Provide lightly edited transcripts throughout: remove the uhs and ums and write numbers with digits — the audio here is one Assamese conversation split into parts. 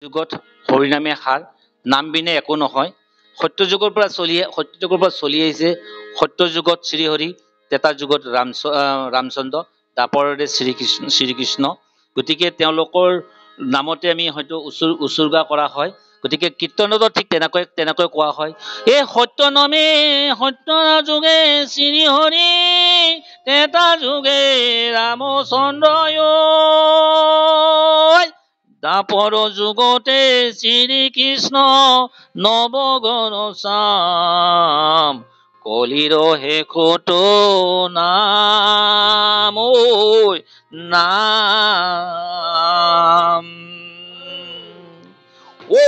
যুগত হৰিনামে সাৰ নাম বিনে একো নহয়। সত্যযুগৰ পৰা চলি আহিছে। সত্যযুগত শ্ৰীহৰি, তেতা যুগত ৰামচন্দ্ৰ, দাপৰতে শ্ৰীকৃষ্ণ। গতিকে তেওঁলোকৰ নামতে আমি হয়তো উচৰ্গা কৰা হয়। গতিকে কীৰ্তনতো ঠিক তেনেকৈ কোৱা হয়, এই সত্য নামে সত্য যুগে শ্ৰীহৰি, তেতা যুগে ৰামচন্দ্ৰ, দাপৰ যুগতে শ্ৰীকৃষ্ণ, নৱগণ চাম, কলিৰ শেষতো নাম, নাম। ঐ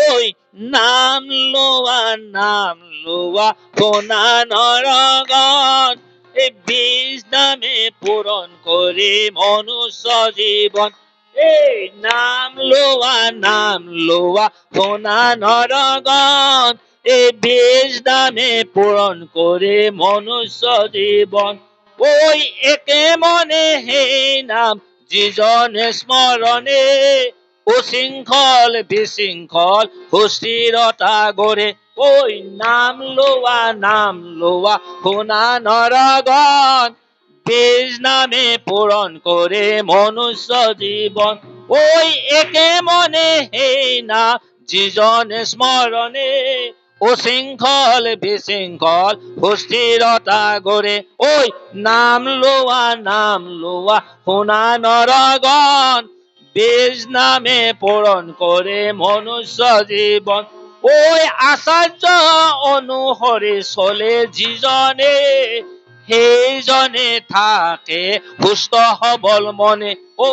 নাম লোৱা সোণা নৰগণ, এই বীজ নামে পূৰণ কৰি মনুষ্য জীৱন। এই নাম লোৱা সোণা নৰগণ, এই বীজ নামে পূৰণ কৰি মনুষ্য জীৱন। ঐ একে মনে সেই নাম যিজনে স্মৰণে, উশৃংখল বিশৃংখল সুস্থিৰতা গঢ়ে। ঐ নাম লোৱা সোণা নৰগণ, বীজ নামে পূৰণ কৰে মনুষ্য জীৱন। ঐ একে মনে সেই নাম যিজনে স্মৰণে, উশৃংখল বিশৃংখল সুস্থিৰতা গঢ়ে। ঐ নাম লোৱা সোণা নৰগণ, বীজ নামে পূৰণ কৰে মনুষ্য জীৱন। ঐ আচাৰ্য অনুসৰি চলে যিজনে, সেইজনে থাকে সুস্থ সবল মনে। ঐ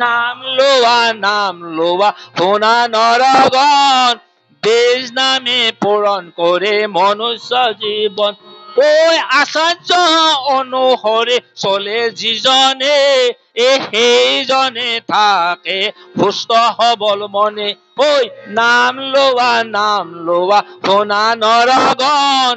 নাম লোৱা সোণা নৰগণ, বীজ নামে পূৰণ কৰে মনুষ্য জীৱন। ঐ আচাৰ্য অনুসৰি চলে যিজনে, সেইজনে থাকে সুস্থ সবল মনে। ঐ নাম লোৱা সোণা নৰগণ,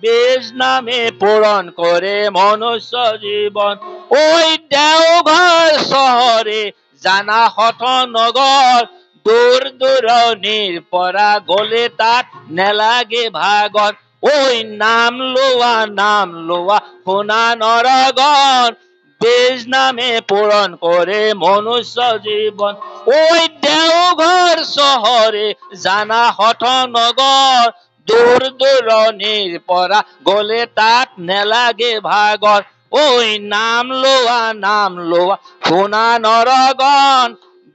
বীজ নামে পূৰণ কৰে মনুষ্য জীৱন। ঐ দেওঘৰ চহৰে জানা হঠ নগৰ, দূৰ দূৰণিৰ পৰা গলে তাত নেলাগে ভাগৰ। ঐ নাম লোৱা সোণা নৰগণ, বীজ নামে পূৰণ কৰে মনুষ্য জীৱন। ঐ দেওঘৰ চহৰে জানা হঠ নগৰ, দূৰ দূৰণিৰ পৰা গলে তাত নেলাগে ভাগৰ। ঐ নাম লোৱা সোণা নৰগণ,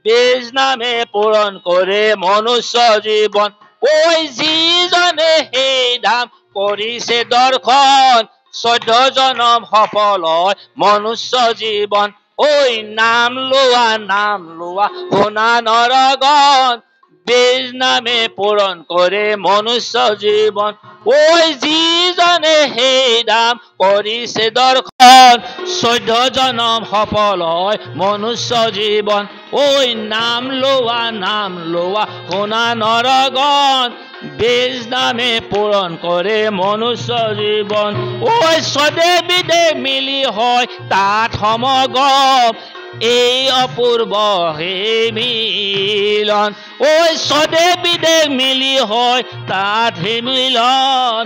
বীজ নামে পূৰণ কৰে মনুষ্য জীৱন। ঐ যিজনে সেই ধাম কৰিছে দৰ্শন, 14 জনম সফল হয় মনুষ্য জীৱন। ঐ নাম লোৱা সোণা নৰগণ, বীজ নামে পূৰণ কৰে মনুষ্য জীৱন। ঐ যিজনে সেই ধাম কৰিছে দৰ্শন, 14 জনম সফল হয় মনুষ্য জীৱন। ঐ নাম লোৱা সোণা নৰগণ, বীজ নামে পূৰণ কৰে মনুষ্য জীৱন। ঐ স্বদে বিদে মিলি হয় তাত সমগম, এই অপূৰ্ব হে মিলন। ঐ স্বদে বিদে মিলি হয় তাত হে মিলন,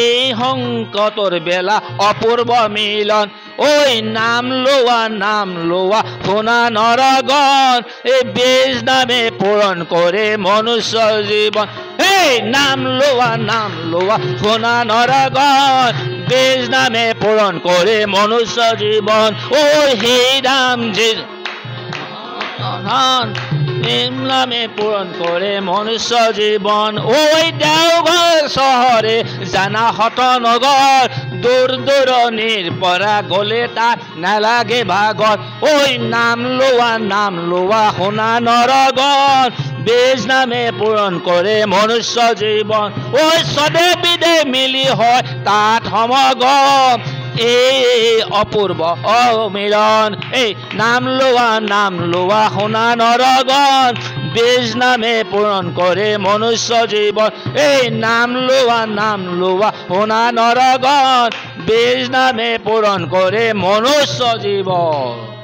এই সংকটৰ বেলা অপূৰ্ব মিলন। ঐ নাম লোৱা সোণা নৰগণ, এই বীজ নামে পূৰণ কৰে মনুষ্য জীৱন। এই নাম লোৱা সোণা নৰগণ, বীজ নামে পূৰণ কৰে মনুষ্য জীৱন। ঐ সেই নাম নামে পূৰণ কৰে মনুষ্য জীৱন। ঐ দেওঘৰ চহৰে জানা হঠ নগৰ, দূৰ দূৰণিৰ পৰা গলে তাত নালাগে ভাগৰ। ঐ নাম লোৱা সোণা নৰগণ, বীজ নামে পূৰণ কৰে মনুষ্য জীৱন। ঐ স্বদে বিদে মিলি হয় তাত সমগম, এই অপূৰ্ব অমিলন। এই নাম লোৱা সোণা নৰগণ, বীজ নামে পূৰণ কৰে মনুষ্য জীৱন। এই নাম লোৱা সোণা নৰগণ, বীজ নামে পূৰণ কৰে মনুষ্য জীৱন।